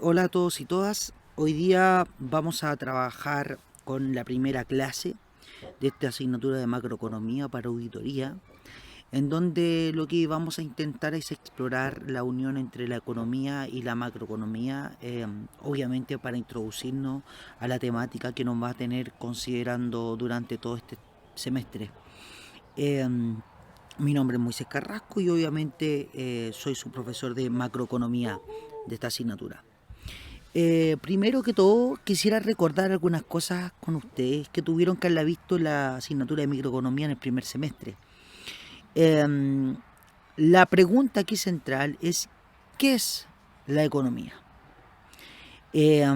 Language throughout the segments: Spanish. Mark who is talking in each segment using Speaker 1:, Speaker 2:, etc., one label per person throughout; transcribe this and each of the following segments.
Speaker 1: Hola a todos y todas. Hoy día vamos a trabajar con la primera clase de esta asignatura de macroeconomía para auditoría, en donde lo que vamos a intentar es explorar la unión entre la economía y la macroeconomía, obviamente para introducirnos a la temática que nos va a tener considerando durante todo este semestre. Eh, Mi nombre es Moisés Carrasco y obviamente soy su profesor de macroeconomía de esta asignatura. Primero que todo, quisiera recordar algunas cosas con ustedes que tuvieron que haberla visto en la asignatura de microeconomía en el primer semestre. Eh, la pregunta aquí central es, ¿qué es la economía? Eh,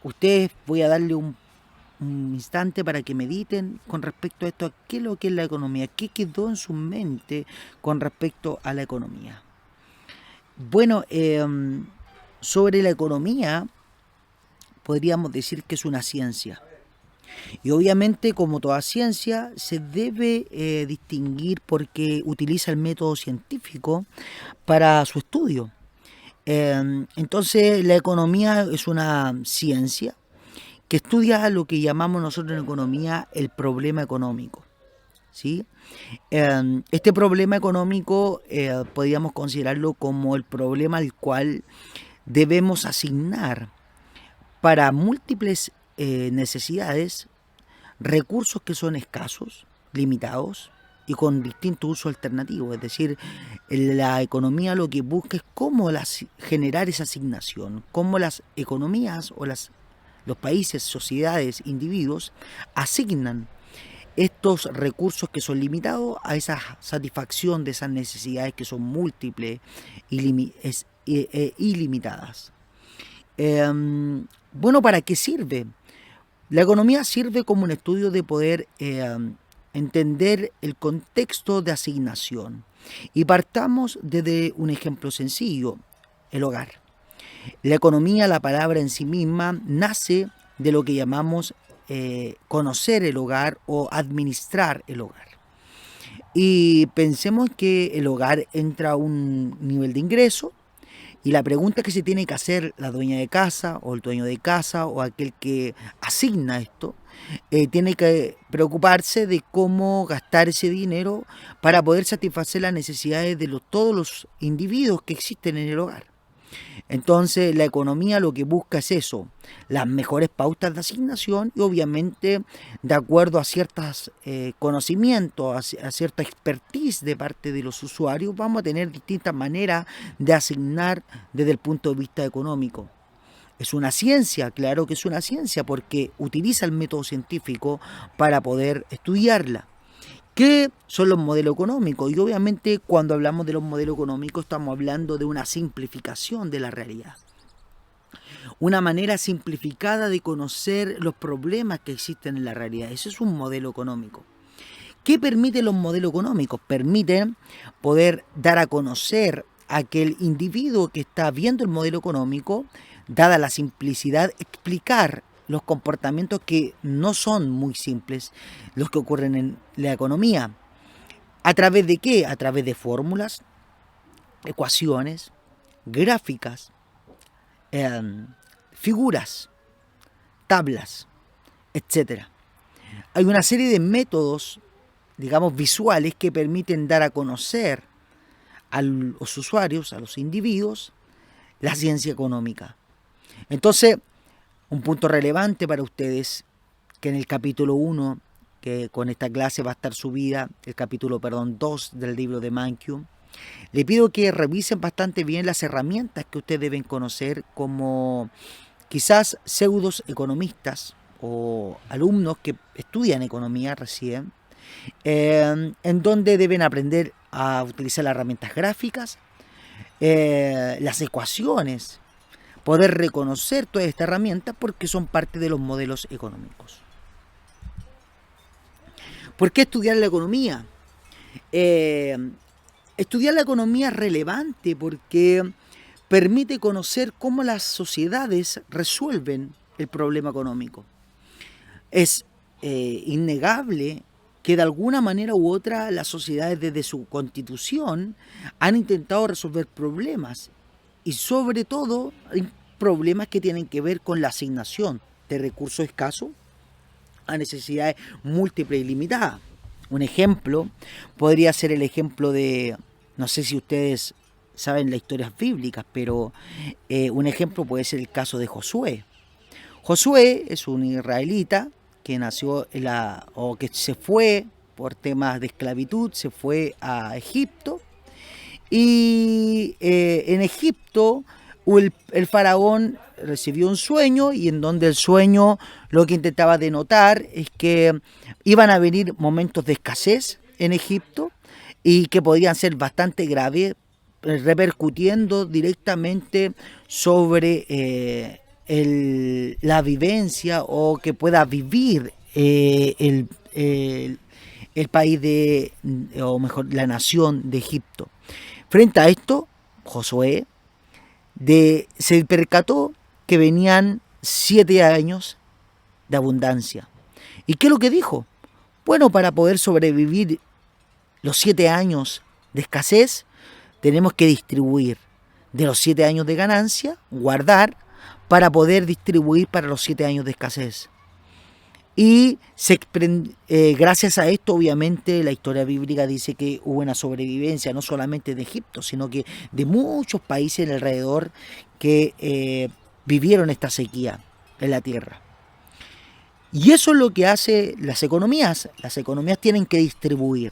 Speaker 1: Ustedes voy a darle un instante para que mediten con respecto a esto, qué es lo que es la economía, qué quedó en su mente con respecto a la economía. Bueno, sobre la economía podríamos decir que es una ciencia. Y obviamente, como toda ciencia, se debe distinguir porque utiliza el método científico para su estudio. Entonces, la economía es una ciencia que estudia lo que llamamos nosotros en economía el problema económico. ¿Sí? Este problema económico podríamos considerarlo como el problema al cual debemos asignar para múltiples necesidades recursos que son escasos, limitados y con distinto uso alternativo. Es decir, la economía lo que busca es cómo generar esa asignación, cómo las economías o los países, sociedades, individuos asignan estos recursos que son limitados a esa satisfacción de esas necesidades que son múltiples y ilimitadas. Bueno, ¿para qué sirve? La economía sirve como un estudio de poder entender el contexto de asignación. Y partamos desde un ejemplo sencillo, el hogar. La economía, la palabra en sí misma, nace de lo que llamamos conocer el hogar o administrar el hogar. Y pensemos que el hogar entra a un nivel de ingreso y la pregunta que se tiene que hacer la dueña de casa o el dueño de casa o aquel que asigna esto, tiene que preocuparse de cómo gastar ese dinero para poder satisfacer las necesidades de todos los individuos que existen en el hogar. Entonces la economía lo que busca es eso, las mejores pautas de asignación y obviamente de acuerdo a ciertos conocimientos, a cierta expertise de parte de los usuarios, vamos a tener distintas maneras de asignar desde el punto de vista económico. Es una ciencia, claro que es una ciencia, porque utiliza el método científico para poder estudiarla. ¿Qué son los modelos económicos? Y obviamente cuando hablamos de los modelos económicos estamos hablando de una simplificación de la realidad. Una manera simplificada de conocer los problemas que existen en la realidad. Ese es un modelo económico. ¿Qué permiten los modelos económicos? Permiten poder dar a conocer a aquel individuo que está viendo el modelo económico, dada la simplicidad, explicar los comportamientos que no son muy simples, los que ocurren en la economía. ¿A través de qué? A través de fórmulas, ecuaciones, gráficas, figuras, tablas, etcétera. Hay una serie de métodos, digamos, visuales que permiten dar a conocer a los usuarios, a los individuos, la ciencia económica. Entonces, un punto relevante para ustedes, que en el capítulo 1, que con esta clase va a estar subida, el capítulo, 2 del libro de Mankiw, le pido que revisen bastante bien las herramientas que ustedes deben conocer como quizás pseudos economistas o alumnos que estudian economía recién, en donde deben aprender a utilizar las herramientas gráficas, las ecuaciones, poder reconocer todas estas herramientas porque son parte de los modelos económicos. ¿Por qué estudiar la economía? Estudiar la economía es relevante porque permite conocer cómo las sociedades resuelven el problema económico. Es innegable que de alguna manera u otra las sociedades desde su constitución han intentado resolver problemas y sobre todo hay problemas que tienen que ver con la asignación de recursos escasos a necesidades múltiples y limitadas. Un ejemplo podría ser el ejemplo de, no sé si ustedes saben las historias bíblicas, pero un ejemplo puede ser el caso de Josué. Josué es un israelita que nació o que se fue por temas de esclavitud, se fue a Egipto y en Egipto el faraón recibió un sueño y en donde el sueño lo que intentaba denotar es que iban a venir momentos de escasez en Egipto y que podían ser bastante graves, repercutiendo directamente sobre la vivencia o que pueda vivir el país o mejor, la nación de Egipto. Frente a esto, Josué se percató que venían 7 años de abundancia. ¿Y qué es lo que dijo? Bueno, para poder sobrevivir los 7 años de escasez, tenemos que distribuir de los 7 años de ganancia, guardar, para poder distribuir para los 7 años de escasez. Y gracias a esto, obviamente, la historia bíblica dice que hubo una sobrevivencia no solamente de Egipto, sino que de muchos países alrededor que vivieron esta sequía en la tierra. Y eso es lo que hace las economías. Las economías tienen que distribuir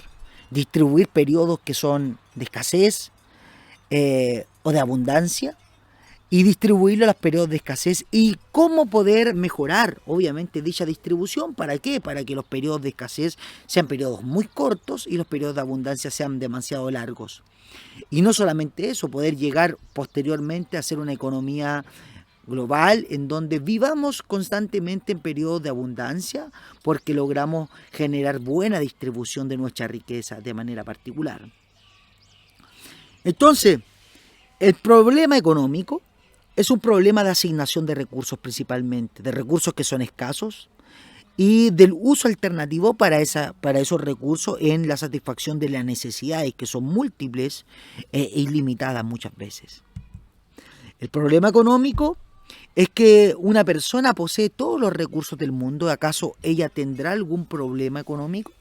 Speaker 1: periodos que son de escasez o de abundancia, y distribuirlo a los periodos de escasez y cómo poder mejorar, obviamente, dicha distribución. ¿Para qué? Para que los periodos de escasez sean periodos muy cortos y los periodos de abundancia sean demasiado largos. Y no solamente eso, poder llegar posteriormente a ser una economía global en donde vivamos constantemente en periodos de abundancia porque logramos generar buena distribución de nuestra riqueza de manera particular. Entonces, el problema económico es un problema de asignación de recursos principalmente, de recursos que son escasos y del uso alternativo para esos recursos en la satisfacción de las necesidades que son múltiples e ilimitadas muchas veces. El problema económico es que una persona posee todos los recursos del mundo. ¿Acaso ella tendrá algún problema económico?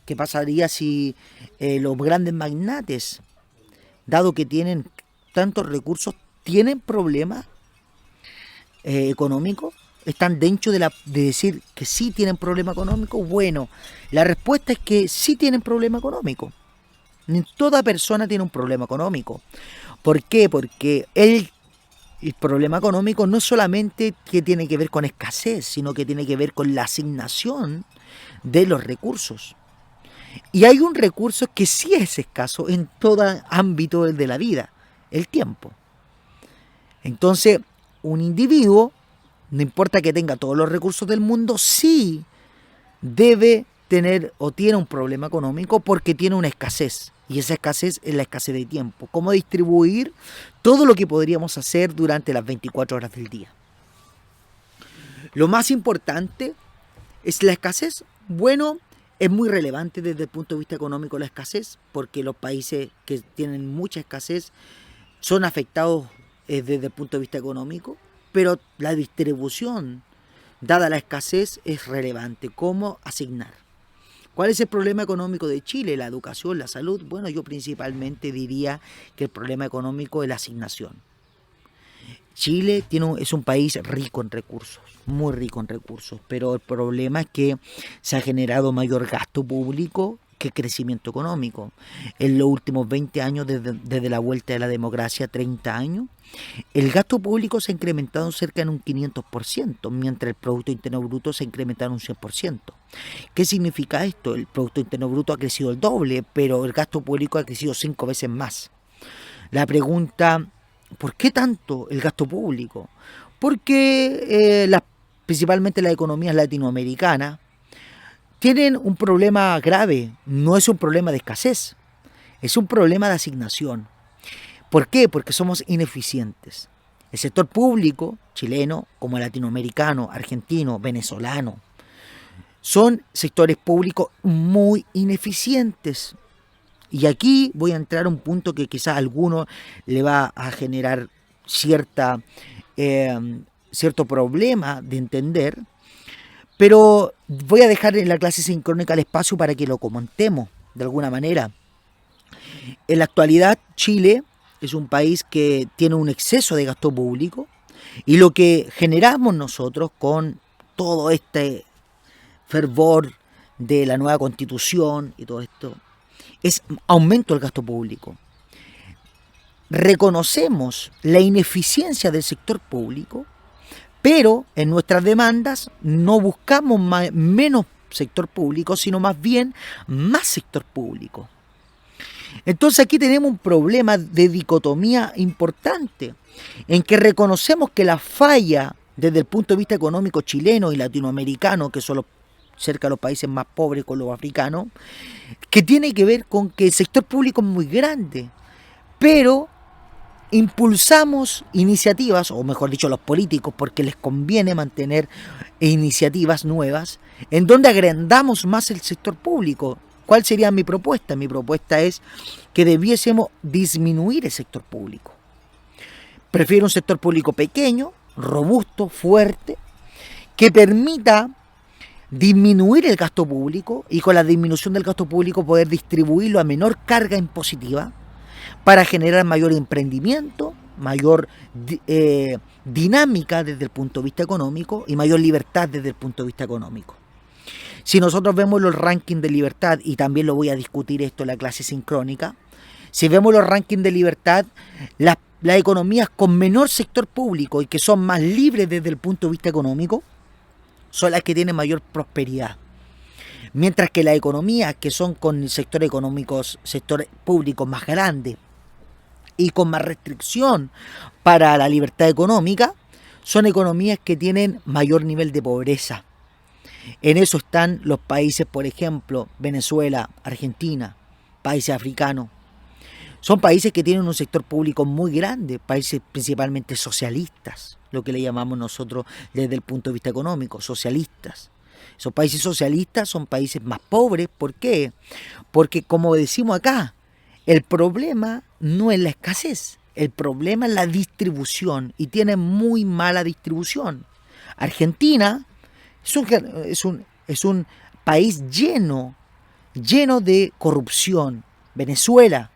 Speaker 1: ¿Qué pasaría si los grandes magnates, dado que tienen tantos recursos, tienen problemas económicos? ¿Están dentro de decir que sí tienen problema económico? Bueno, la respuesta es que sí tienen problema económico. Toda persona tiene un problema económico. ¿Por qué? Porque el problema económico no solamente que tiene que ver con escasez, sino que tiene que ver con la asignación de los recursos. Y hay un recurso que sí es escaso en todo ámbito de la vida, el tiempo. Entonces, un individuo, no importa que tenga todos los recursos del mundo, sí debe tener o tiene un problema económico porque tiene una escasez. Y esa escasez es la escasez de tiempo. ¿Cómo distribuir todo lo que podríamos hacer durante las 24 horas del día? Lo más importante es la escasez. Bueno, es muy relevante desde el punto de vista económico la escasez, porque los países que tienen mucha escasez son afectados desde el punto de vista económico, pero la distribución, dada la escasez, es relevante. ¿Cómo asignar? ¿Cuál es el problema económico de Chile? La educación, la salud. Bueno, yo principalmente diría que el problema económico es la asignación. Chile es un país rico en recursos, muy rico en recursos, pero el problema es que se ha generado mayor gasto público que crecimiento económico. En los últimos 20 años, desde la vuelta de la democracia, 30 años, el gasto público se ha incrementado cerca en un 500%, mientras el Producto Interno Bruto se ha incrementado en un 100%. ¿Qué significa esto? El Producto Interno Bruto ha crecido el doble, pero el gasto público ha crecido 5 veces más. La pregunta, ¿por qué tanto el gasto público? Porque principalmente las economías latinoamericanas tienen un problema grave. No es un problema de escasez, es un problema de asignación. ¿Por qué? Porque somos ineficientes. El sector público chileno, como el latinoamericano, argentino, venezolano, son sectores públicos muy ineficientes. Y aquí voy a entrar a un punto que quizás a alguno le va a generar cierto problema de entender, pero voy a dejar en la clase sincrónica el espacio para que lo comentemos de alguna manera. En la actualidad, Chile es un país que tiene un exceso de gasto público y lo que generamos nosotros con todo este fervor de la nueva constitución y todo esto es aumento del gasto público. Reconocemos la ineficiencia del sector público, pero en nuestras demandas no buscamos menos sector público, sino más bien más sector público. Entonces aquí tenemos un problema de dicotomía importante, en que reconocemos que la falla desde el punto de vista económico chileno y latinoamericano, que son cerca de los países más pobres con los africanos, que tiene que ver con que el sector público es muy grande, pero impulsamos iniciativas, o mejor dicho los políticos, porque les conviene mantener iniciativas nuevas, en donde agrandamos más el sector público. ¿Cuál sería mi propuesta? Mi propuesta es que debiésemos disminuir el sector público. Prefiero un sector público pequeño, robusto, fuerte, que permita disminuir el gasto público y con la disminución del gasto público poder distribuirlo a menor carga impositiva para generar mayor emprendimiento, mayor dinámica desde el punto de vista económico y mayor libertad desde el punto de vista económico. Si nosotros vemos los rankings de libertad, y también lo voy a discutir esto en la clase sincrónica, si vemos los rankings de libertad, las economías con menor sector público y que son más libres desde el punto de vista económico, son las que tienen mayor prosperidad. Mientras que las economías que son con sector público más grande y con más restricción para la libertad económica, son economías que tienen mayor nivel de pobreza. En eso están los países, por ejemplo, Venezuela, Argentina, países africanos. Son países que tienen un sector público muy grande, países principalmente socialistas, lo que le llamamos nosotros desde el punto de vista económico, socialistas. Esos países socialistas son países más pobres. ¿Por qué? Porque, como decimos acá, el problema no es la escasez, el problema es la distribución, y tiene muy mala distribución. Argentina es un país lleno de corrupción. Venezuela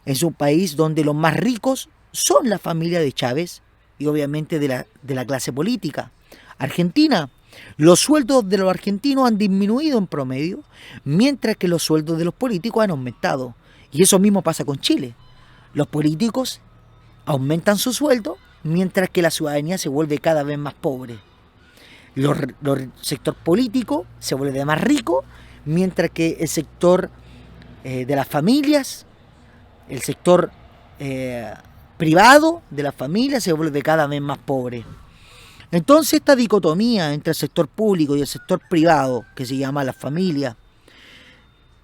Speaker 1: es un país donde los más ricos son la familia de Chávez y obviamente de la clase política. Argentina, los sueldos de los argentinos han disminuido en promedio, mientras que los sueldos de los políticos han aumentado. Y eso mismo pasa con Chile. Los políticos aumentan su sueldo, mientras que la ciudadanía se vuelve cada vez más pobre. El sector político se vuelve más rico, mientras que el sector de las familias, el sector privado de las familias se vuelve cada vez más pobre. Entonces esta dicotomía entre el sector público y el sector privado, que se llama la familia,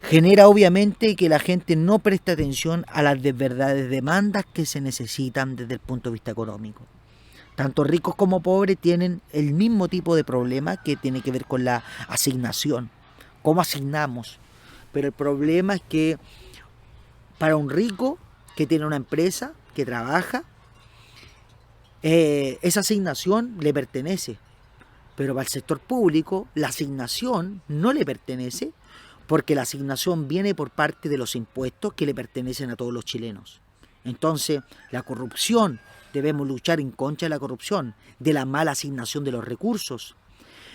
Speaker 1: genera obviamente que la gente no preste atención a las verdaderas demandas que se necesitan desde el punto de vista económico. Tanto ricos como pobres tienen el mismo tipo de problema que tiene que ver con la asignación. ¿Cómo asignamos? Pero el problema es que para un rico que tiene una empresa, que trabaja, esa asignación le pertenece. Pero para el sector público la asignación no le pertenece, porque la asignación viene por parte de los impuestos que le pertenecen a todos los chilenos. Entonces, la corrupción, debemos luchar en contra de la corrupción, de la mala asignación de los recursos.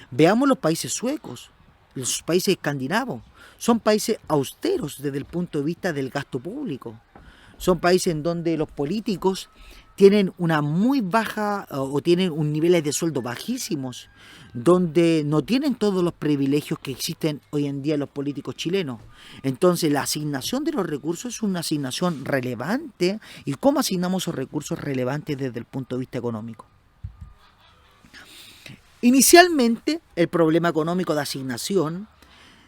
Speaker 1: Veamos los países suecos, los países escandinavos. Son países austeros desde el punto de vista del gasto público. Son países en donde los políticos tienen una muy baja o tienen un niveles de sueldo bajísimos, donde no tienen todos los privilegios que existen hoy en día los políticos chilenos. Entonces la asignación de los recursos es una asignación relevante. ¿Y cómo asignamos esos recursos relevantes desde el punto de vista económico? Inicialmente el problema económico de asignación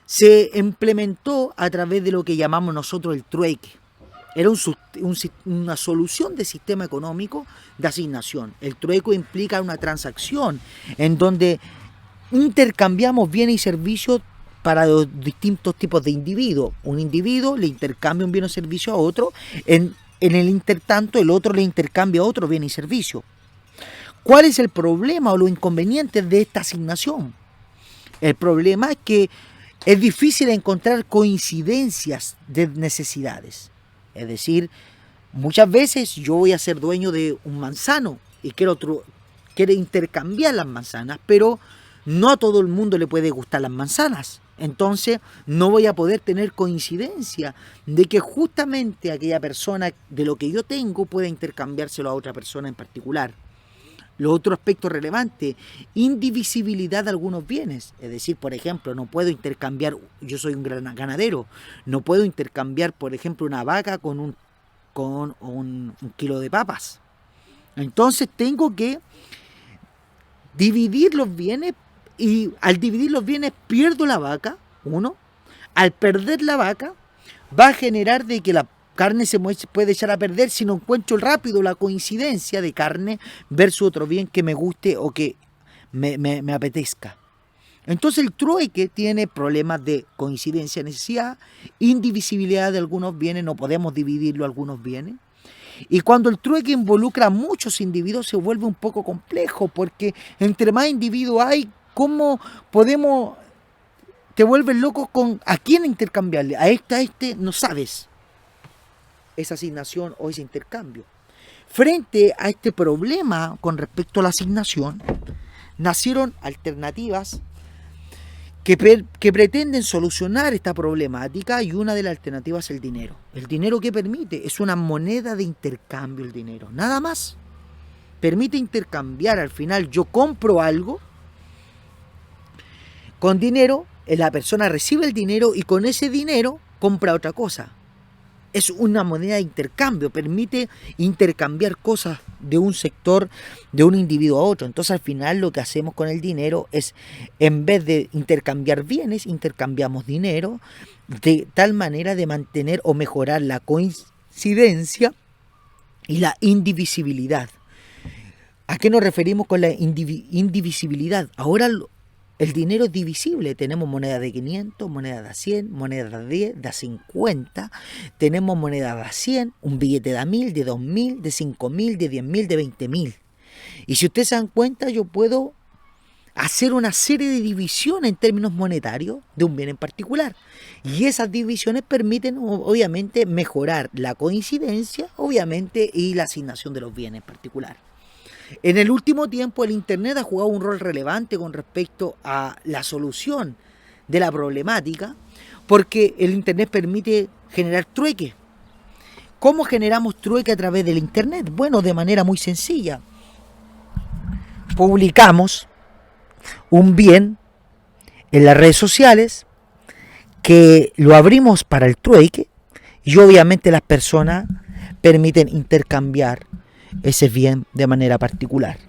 Speaker 1: se implementó a través de lo que llamamos nosotros el trueque. Era una solución de sistema económico de asignación. El trueque implica una transacción en donde intercambiamos bienes y servicios para los distintos tipos de individuos. Un individuo le intercambia un bien o servicio a otro, en el intertanto el otro le intercambia a otro bien y servicio. ¿Cuál es el problema o los inconvenientes de esta asignación? El problema es que es difícil encontrar coincidencias de necesidades. Es decir, muchas veces yo voy a ser dueño de un manzano y quiero intercambiar las manzanas, pero no a todo el mundo le puede gustar las manzanas. Entonces no voy a poder tener coincidencia de que justamente aquella persona de lo que yo tengo pueda intercambiárselo a otra persona en particular. Lo otro aspecto relevante, indivisibilidad de algunos bienes. Es decir, por ejemplo, no puedo intercambiar, yo soy un gran ganadero, no puedo intercambiar, por ejemplo, una vaca con un kilo de papas. Entonces tengo que dividir los bienes y al dividir los bienes pierdo la vaca, uno. Al perder la vaca va a generar de que la carne se puede echar a perder si no encuentro rápido la coincidencia de carne versus otro bien que me guste o que me apetezca. Entonces el trueque tiene problemas de coincidencia, necesidad, indivisibilidad de algunos bienes, no podemos dividirlo algunos bienes. Y cuando el trueque involucra a muchos individuos se vuelve un poco complejo, porque entre más individuos hay, ¿cómo podemos? Te vuelves loco con a quién intercambiarle. A este, no sabes esa asignación o ese intercambio. Frente a este problema con respecto a la asignación, nacieron alternativas que pretenden solucionar esta problemática, y una de las alternativas es el dinero. El dinero, ¿qué permite? Es una moneda de intercambio el dinero, nada más. Permite intercambiar, al final yo compro algo con dinero, la persona recibe el dinero y con ese dinero compra otra cosa. Es una moneda de intercambio, permite intercambiar cosas de un sector, de un individuo a otro. Entonces al final lo que hacemos con el dinero es, en vez de intercambiar bienes, intercambiamos dinero, de tal manera de mantener o mejorar la coincidencia y la indivisibilidad. ¿A qué nos referimos con la indivisibilidad? Ahora el dinero es divisible, tenemos moneda de 500, moneda de 100, moneda de 10, de 50, tenemos moneda de 100, un billete de 1000, de 2000, de 5000, de 10.000, de 20.000. Y si ustedes se dan cuenta, yo puedo hacer una serie de divisiones en términos monetarios de un bien en particular. Y esas divisiones permiten, obviamente, mejorar la coincidencia, obviamente, y la asignación de los bienes en particular. En el último tiempo el Internet ha jugado un rol relevante con respecto a la solución de la problemática, porque el Internet permite generar trueque. ¿Cómo generamos trueque a través del Internet? Bueno, de manera muy sencilla. Publicamos un bien en las redes sociales que lo abrimos para el trueque y obviamente las personas permiten intercambiar ese bien de manera particular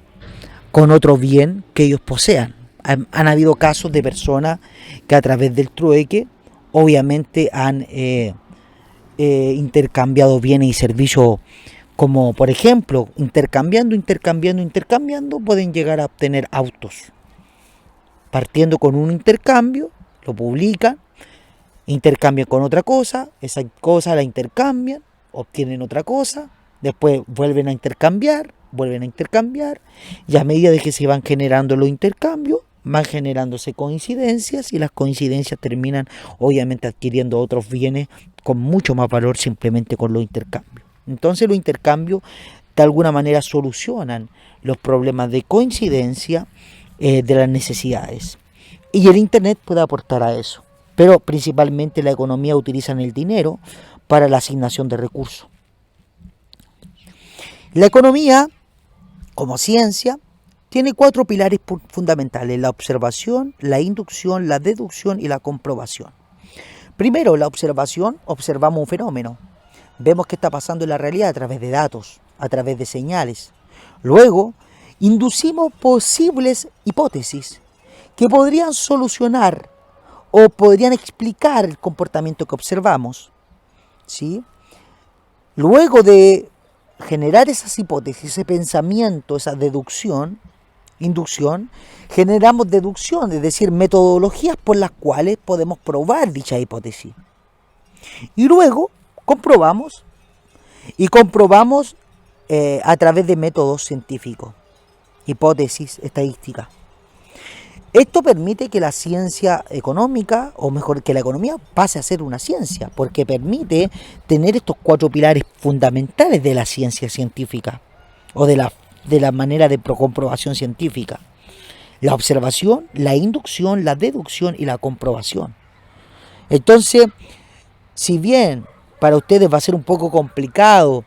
Speaker 1: con otro bien que ellos posean. Han habido casos de personas que a través del trueque obviamente han intercambiado bienes y servicios, como por ejemplo intercambiando pueden llegar a obtener autos. Partiendo con un intercambio, lo publican, intercambian con otra cosa, esa cosa la intercambian, obtienen otra cosa, después vuelven a intercambiar, y a medida de que se van generando los intercambios, van generándose coincidencias, y las coincidencias terminan obviamente adquiriendo otros bienes con mucho más valor simplemente con los intercambios. Entonces los intercambios de alguna manera solucionan los problemas de coincidencia de las necesidades. Y el Internet puede aportar a eso. Pero principalmente la economía utiliza el dinero para la asignación de recursos. La economía, como ciencia, tiene 4 pilares fundamentales: la observación, la inducción, la deducción y la comprobación. Primero, la observación, observamos un fenómeno. Vemos qué está pasando en la realidad a través de datos, a través de señales. Luego, inducimos posibles hipótesis que podrían solucionar o podrían explicar el comportamiento que observamos, ¿sí? Luego de generar esas hipótesis, ese pensamiento, esa deducción, inducción, generamos deducción, es decir, metodologías por las cuales podemos probar dicha hipótesis. Y luego comprobamos a través de métodos científicos, hipótesis estadísticas. Esto permite que la ciencia económica, o mejor, que la economía pase a ser una ciencia, porque permite tener estos 4 pilares fundamentales de la ciencia científica, o de la manera de comprobación científica: la observación, la inducción, la deducción y la comprobación. Entonces, si bien para ustedes va a ser un poco complicado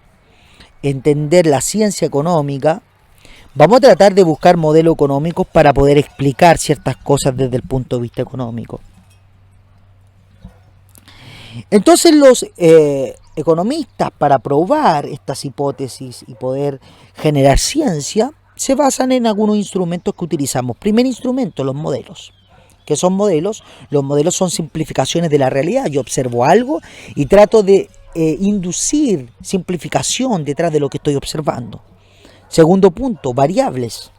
Speaker 1: entender la ciencia económica, vamos a tratar de buscar modelos económicos para poder explicar ciertas cosas desde el punto de vista económico. Entonces los economistas, para probar estas hipótesis y poder generar ciencia, se basan en algunos instrumentos que utilizamos. Primer instrumento, los modelos. ¿Qué son modelos? Los modelos son simplificaciones de la realidad. Yo observo algo y trato de inducir simplificación detrás de lo que estoy observando. Segundo punto, variables.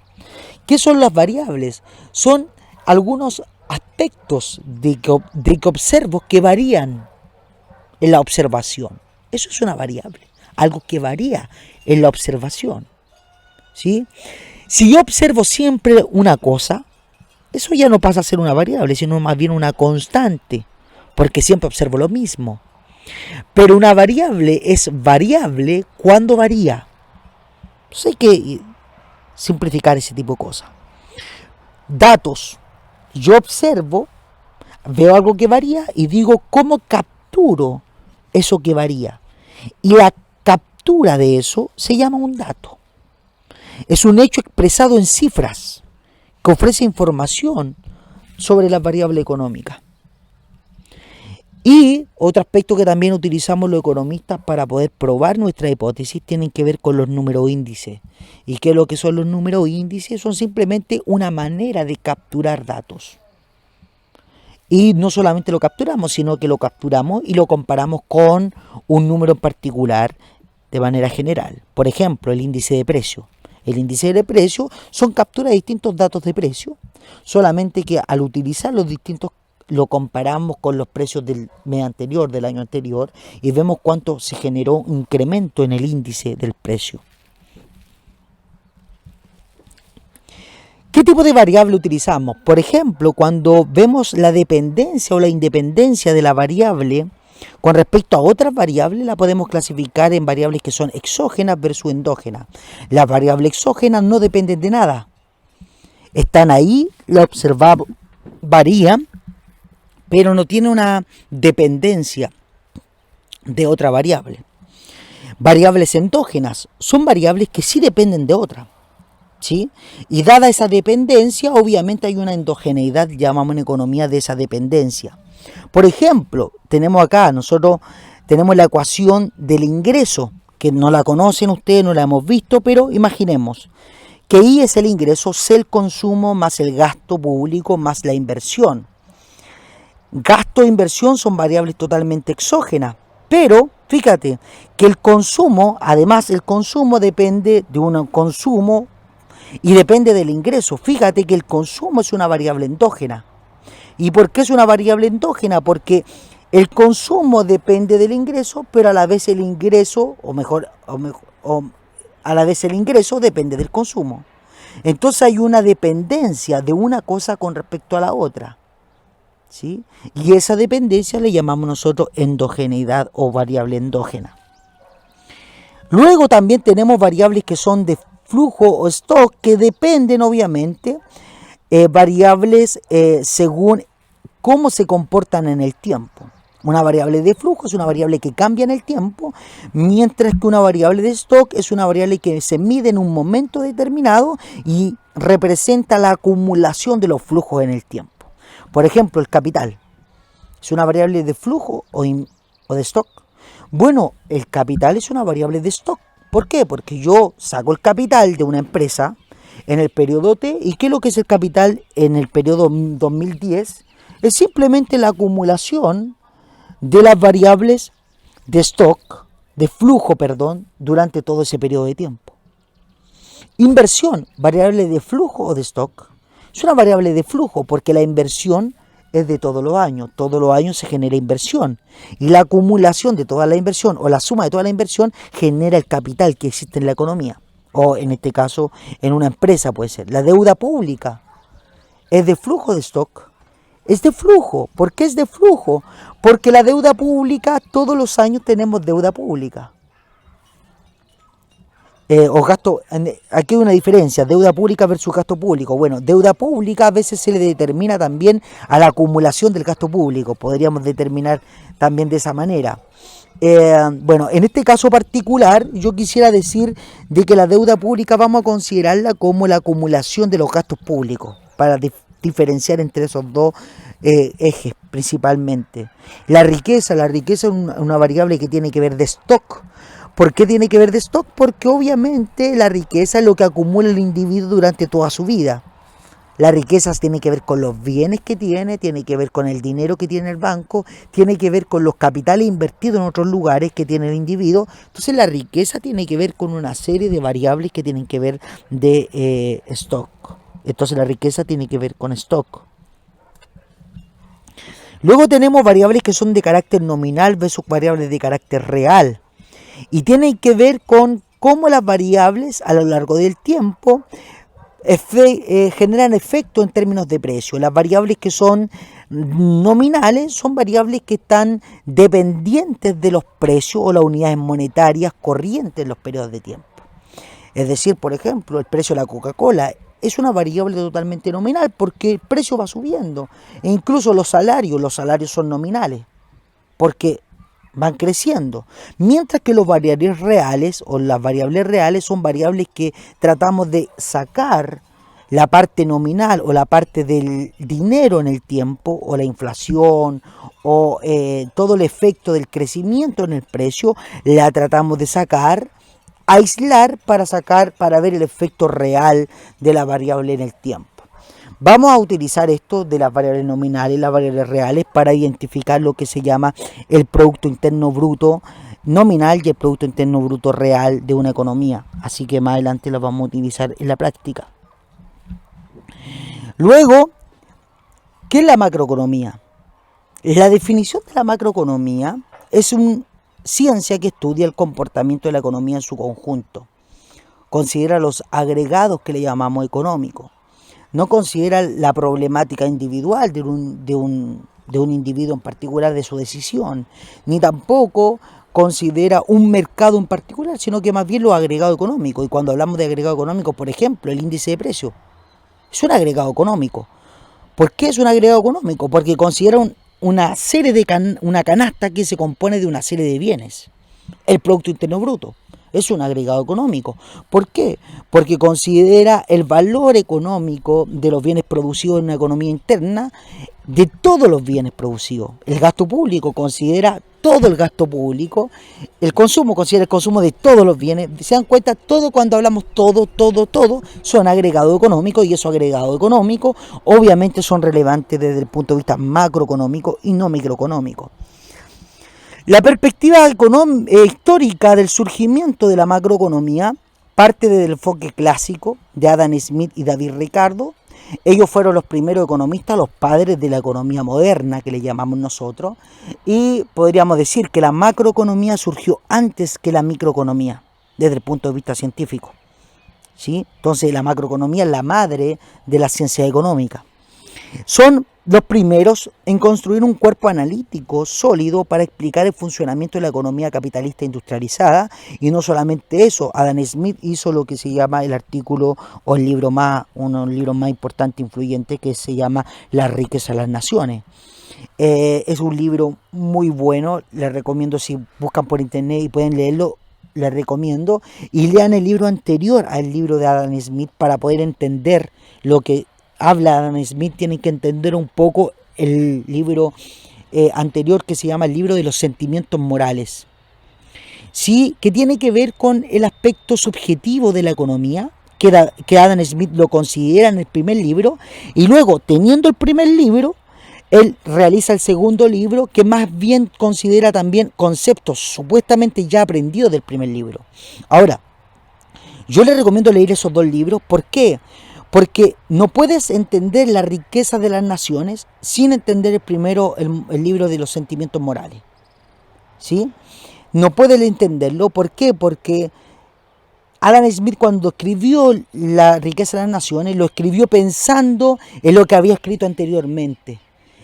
Speaker 1: ¿Qué son las variables? Son algunos aspectos de que observo que varían en la observación. Eso es una variable, algo que varía en la observación, ¿sí? Si yo observo siempre una cosa, eso ya no pasa a ser una variable, sino más bien una constante, porque siempre observo lo mismo. Pero una variable es variable cuando varía. Entonces hay que simplificar ese tipo de cosas. Datos. Yo observo, veo algo que varía y digo cómo capturo eso que varía. Y la captura de eso se llama un dato. Es un hecho expresado en cifras que ofrece información sobre las variables económicas. Y otro aspecto que también utilizamos los economistas para poder probar nuestra hipótesis tienen que ver con los números índices. ¿Y qué es lo que son los números índices? Son simplemente una manera de capturar datos. Y no solamente lo capturamos, sino que lo capturamos y lo comparamos con un número en particular de manera general. Por ejemplo, el índice de precio. El índice de precio son capturas de distintos datos de precio, solamente que al utilizar los distintos lo comparamos con los precios del mes anterior, del año anterior, y vemos cuánto se generó un incremento en el índice del precio. ¿Qué tipo de variable utilizamos? Por ejemplo, cuando vemos la dependencia o la independencia de la variable con respecto a otras variables, la podemos clasificar en variables que son exógenas versus endógenas. Las variables exógenas no dependen de nada. Están ahí, las observamos, varían, pero no tiene una dependencia de otra variable. Variables endógenas son variables que sí dependen de otra, ¿sí? Y dada esa dependencia, obviamente hay una endogeneidad, llamamos en economía, de esa dependencia. Por ejemplo, nosotros tenemos la ecuación del ingreso, que no la conocen ustedes, no la hemos visto, pero imaginemos que I es el ingreso, C el consumo, más el gasto público, más la inversión. Gasto e inversión son variables totalmente exógenas, pero fíjate que el consumo, además el consumo depende de un consumo y depende del ingreso. Fíjate que el consumo es una variable endógena. ¿Y por qué es una variable endógena? Porque el consumo depende del ingreso, pero a la vez el ingreso, a la vez el ingreso depende del consumo. Entonces hay una dependencia de una cosa con respecto a la otra, ¿sí? Y esa dependencia le llamamos nosotros endogeneidad o variable endógena. Luego también tenemos variables que son de flujo o stock, que dependen obviamente variables según cómo se comportan en el tiempo. Una variable de flujo es una variable que cambia en el tiempo, mientras que una variable de stock es una variable que se mide en un momento determinado y representa la acumulación de los flujos en el tiempo. Por ejemplo, el capital es una variable de flujo o de stock. Bueno, el capital es una variable de stock. ¿Por qué? Porque yo saco el capital de una empresa en el periodo T. ¿Y qué es lo que es el capital en el periodo 2010? Es simplemente la acumulación de las variables de stock, de flujo, durante todo ese periodo de tiempo. Inversión, variable de flujo o de stock. Es una variable de flujo porque la inversión es de todos los años se genera inversión y la acumulación de toda la inversión o la suma de toda la inversión genera el capital que existe en la economía o en este caso en una empresa puede ser. La deuda pública es de flujo de stock, es de flujo. ¿Por qué es de flujo? Porque la deuda pública, todos los años tenemos deuda pública. O gasto, aquí hay una diferencia, deuda pública versus gasto público. Bueno, deuda pública a veces se le determina también a la acumulación del gasto público, podríamos determinar también de esa manera. Bueno, en este caso particular yo quisiera decir de que la deuda pública vamos a considerarla como la acumulación de los gastos públicos, para diferenciar entre esos dos ejes principalmente. La riqueza es una variable que tiene que ver de stock. ¿Por qué tiene que ver de stock? Porque obviamente la riqueza es lo que acumula el individuo durante toda su vida. La riqueza tiene que ver con los bienes que tiene que ver con el dinero que tiene el banco, tiene que ver con los capitales invertidos en otros lugares que tiene el individuo. Entonces la riqueza tiene que ver con una serie de variables que tienen que ver de stock. Entonces la riqueza tiene que ver con stock. Luego tenemos variables que son de carácter nominal versus variables de carácter real. Y tienen que ver con cómo las variables a lo largo del tiempo generan efecto en términos de precio. Las variables que son nominales son variables que están dependientes de los precios o las unidades monetarias corrientes en los periodos de tiempo. Es decir, por ejemplo, el precio de la Coca-Cola es una variable totalmente nominal porque el precio va subiendo. E incluso los salarios son nominales porque van creciendo, mientras que los variables reales o las variables reales son variables que tratamos de sacar la parte nominal o la parte del dinero en el tiempo o la inflación o todo el efecto del crecimiento en el precio, la tratamos de sacar, aislar para ver el efecto real de la variable en el tiempo. Vamos a utilizar esto de las variables nominales y las variables reales para identificar lo que se llama el Producto Interno Bruto nominal y el Producto Interno Bruto real de una economía. Así que más adelante lo vamos a utilizar en la práctica. Luego, ¿qué es la macroeconomía? La definición de la macroeconomía es una ciencia que estudia el comportamiento de la economía en su conjunto. Considera los agregados que le llamamos económicos. No considera la problemática individual de un individuo en particular, de su decisión, ni tampoco considera un mercado en particular, sino que más bien los agregados económicos. Y cuando hablamos de agregados económicos, por ejemplo, el índice de precios, es un agregado económico. ¿Por qué es un agregado económico? Porque considera una serie de una canasta que se compone de una serie de bienes. El Producto Interno Bruto es un agregado económico. ¿Por qué? Porque considera el valor económico de los bienes producidos en una economía interna, de todos los bienes producidos. El gasto público considera todo el gasto público, el consumo considera el consumo de todos los bienes. Se dan cuenta, todo cuando hablamos todo, son agregados económicos, y esos agregados económicos obviamente son relevantes desde el punto de vista macroeconómico y no microeconómico. La perspectiva histórica del surgimiento de la macroeconomía parte del enfoque clásico de Adam Smith y David Ricardo. Ellos fueron los primeros economistas, los padres de la economía moderna, que le llamamos nosotros, y podríamos decir que la macroeconomía surgió antes que la microeconomía, desde el punto de vista científico. ¿Sí? Entonces la macroeconomía es la madre de la ciencia económica. Son los primeros en construir un cuerpo analítico sólido para explicar el funcionamiento de la economía capitalista industrializada. Y no solamente eso, Adam Smith hizo lo que se llama el artículo o el libro uno de los libros más importantes e influyentes, que se llama La riqueza de las naciones. Es un libro muy bueno, les recomiendo, si buscan por internet y pueden leerlo, les recomiendo, y lean el libro anterior al libro de Adam Smith para poder entender lo que habla Adam Smith. Tienen que entender un poco el libro anterior, que se llama el libro de los sentimientos morales, ¿sí? Que tiene que ver con el aspecto subjetivo de la economía, que Adam Smith lo considera en el primer libro, y luego, teniendo el primer libro, él realiza el segundo libro, que más bien considera también conceptos supuestamente ya aprendidos del primer libro. Ahora, Yo les recomiendo leer esos dos libros. ¿Por qué? Porque no puedes entender la riqueza de las naciones sin entender primero el libro de los sentimientos morales. ¿Sí? No puedes entenderlo. ¿Por qué? Porque Adam Smith, cuando escribió La riqueza de las naciones, lo escribió pensando en lo que había escrito anteriormente.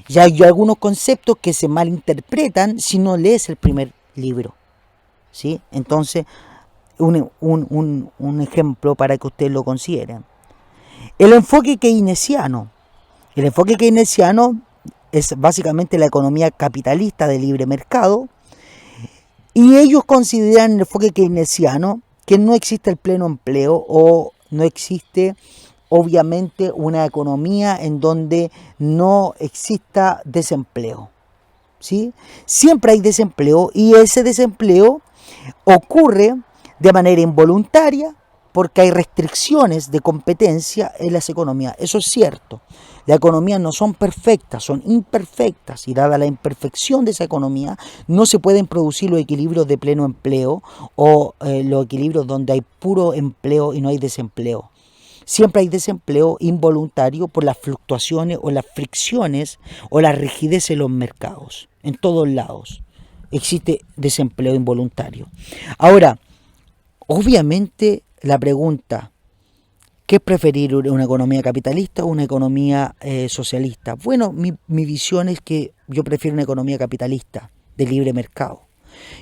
Speaker 1: Y hay algunos conceptos que se malinterpretan si no lees el primer libro. ¿Sí? Entonces, un ejemplo para que ustedes lo consideren. El enfoque keynesiano. El enfoque keynesiano es básicamente la economía capitalista de libre mercado, y ellos consideran el enfoque keynesiano que no existe el pleno empleo o no existe obviamente una economía en donde no exista desempleo. ¿Sí? Siempre hay desempleo, y ese desempleo ocurre de manera involuntaria porque hay restricciones de competencia en las economías. Eso es cierto. Las economías no son perfectas, son imperfectas, y dada la imperfección de esa economía, no se pueden producir los equilibrios de pleno empleo o los equilibrios donde hay puro empleo y no hay desempleo. Siempre hay desempleo involuntario por las fluctuaciones o las fricciones o la rigidez en los mercados. En todos lados existe desempleo involuntario. Ahora, obviamente la pregunta, ¿qué es preferir, una economía capitalista o una economía socialista? Bueno, mi visión es que yo prefiero una economía capitalista de libre mercado.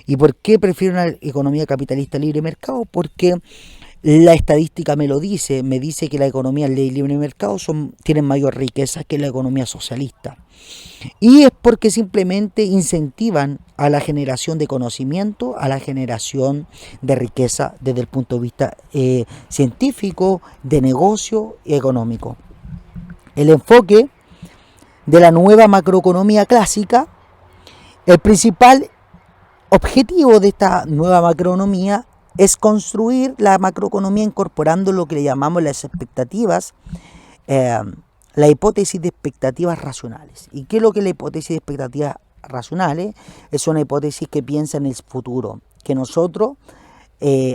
Speaker 1: ¿Y por qué prefiero una economía capitalista de libre mercado? Porque la estadística me lo dice, me dice que las economías de libre mercado tienen mayor riqueza que la economía socialista. Y es porque simplemente incentivan a la generación de conocimiento, a la generación de riqueza desde el punto de vista científico, de negocio y económico. El enfoque de la nueva macroeconomía clásica, el principal objetivo de esta nueva macroeconomía es construir la macroeconomía incorporando lo que le llamamos las expectativas, la hipótesis de expectativas racionales. ¿Y qué es lo que es la hipótesis de expectativas racionales? Es una hipótesis que piensa en el futuro, que nosotros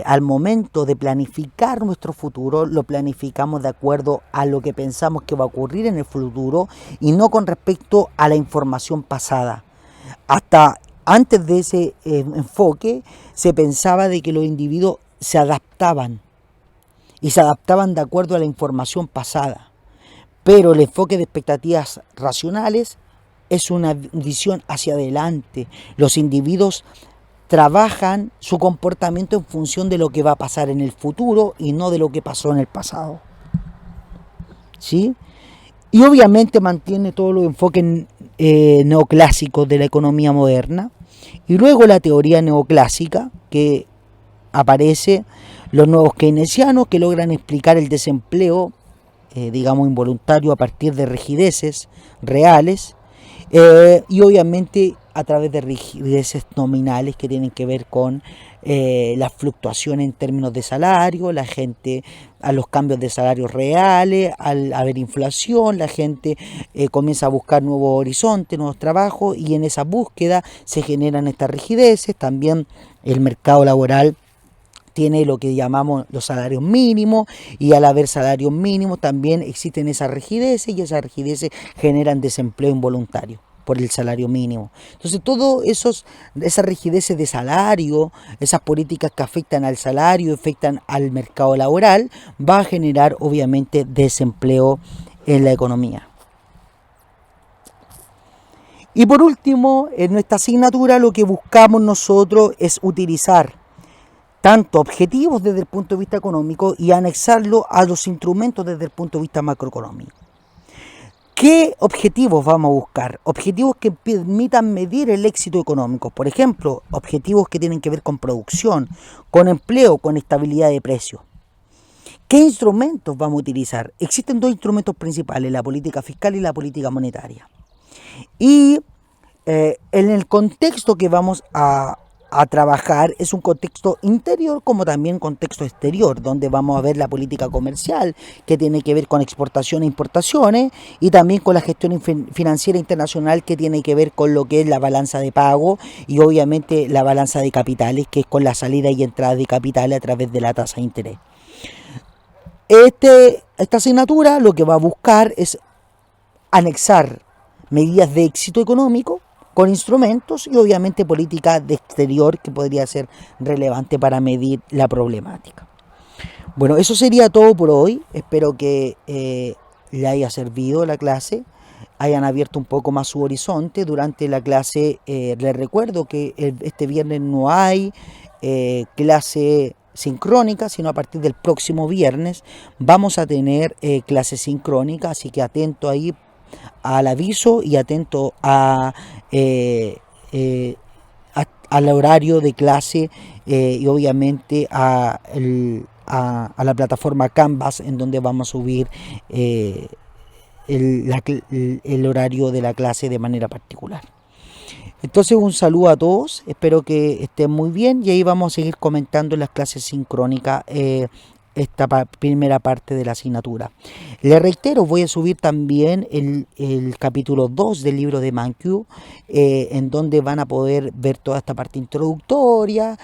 Speaker 1: al momento de planificar nuestro futuro, lo planificamos de acuerdo a lo que pensamos que va a ocurrir en el futuro y no con respecto a la información pasada. Hasta antes de ese enfoque se pensaba de que los individuos se adaptaban y se adaptaban de acuerdo a la información pasada. Pero el enfoque de expectativas racionales es una visión hacia adelante. Los individuos trabajan su comportamiento en función de lo que va a pasar en el futuro y no de lo que pasó en el pasado. ¿Sí? Y obviamente mantiene todos los enfoques neoclásicos de la economía moderna. Y luego la teoría neoclásica, que aparece los nuevos keynesianos, que logran explicar el desempleo, digamos involuntario, a partir de rigideces reales, y obviamente a través de rigideces nominales que tienen que ver con las fluctuaciones en términos de salario, la gente, a los cambios de salarios reales, al haber inflación, la gente comienza a buscar nuevos horizontes, nuevos trabajos, y en esa búsqueda se generan estas rigideces. También el mercado laboral tiene lo que llamamos los salarios mínimos, y al haber salarios mínimos también existen esas rigideces, y esas rigideces generan desempleo involuntario por el salario mínimo. Entonces, todas esas rigideces de salario, esas políticas que afectan al salario, afectan al mercado laboral, va a generar obviamente desempleo en la economía. Y por último, en nuestra asignatura lo que buscamos nosotros es utilizar tanto objetivos desde el punto de vista económico y anexarlo a los instrumentos desde el punto de vista macroeconómico. ¿Qué objetivos vamos a buscar? Objetivos que permitan medir el éxito económico. Por ejemplo, objetivos que tienen que ver con producción, con empleo, con estabilidad de precios. ¿Qué instrumentos vamos a utilizar? Existen dos instrumentos principales, la política fiscal y la política monetaria. Y en el contexto que vamos a trabajar es un contexto interior como también contexto exterior, donde vamos a ver la política comercial, que tiene que ver con exportaciones e importaciones, y también con la gestión financiera internacional, que tiene que ver con lo que es la balanza de pago y obviamente la balanza de capitales, que es con la salida y entrada de capitales a través de la tasa de interés. Esta asignatura lo que va a buscar es anexar medidas de éxito económico con instrumentos y obviamente política de exterior que podría ser relevante para medir la problemática. Bueno, eso sería todo por hoy. Espero que le haya servido la clase, hayan abierto un poco más su horizonte. Durante la clase les recuerdo que este viernes no hay clase sincrónica, sino a partir del próximo viernes vamos a tener clase sincrónica, así que atento ahí al aviso y atento eh, eh, al horario de clase y obviamente a la plataforma Canvas en donde vamos a subir el horario de la clase de manera particular. Entonces un saludo a todos, espero que estén muy bien y ahí vamos a seguir comentando en las clases sincrónicas esta primera parte de la asignatura. Les reitero, voy a subir también el capítulo 2 del libro de Mankiw, en donde van a poder ver toda esta parte introductoria.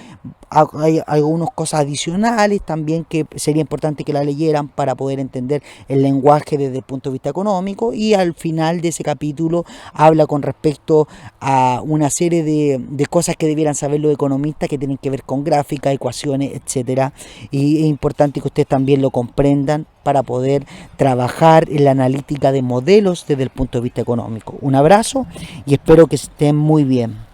Speaker 1: Hay algunas cosas adicionales también que sería importante que la leyeran para poder entender el lenguaje desde el punto de vista económico, y al final de ese capítulo habla con respecto a una serie de cosas que debieran saber los economistas que tienen que ver con gráficas, ecuaciones, etcétera, y es importante que ustedes también lo comprendan para poder trabajar en la analítica de modelos desde el punto de vista económico. Un abrazo y espero que estén muy bien.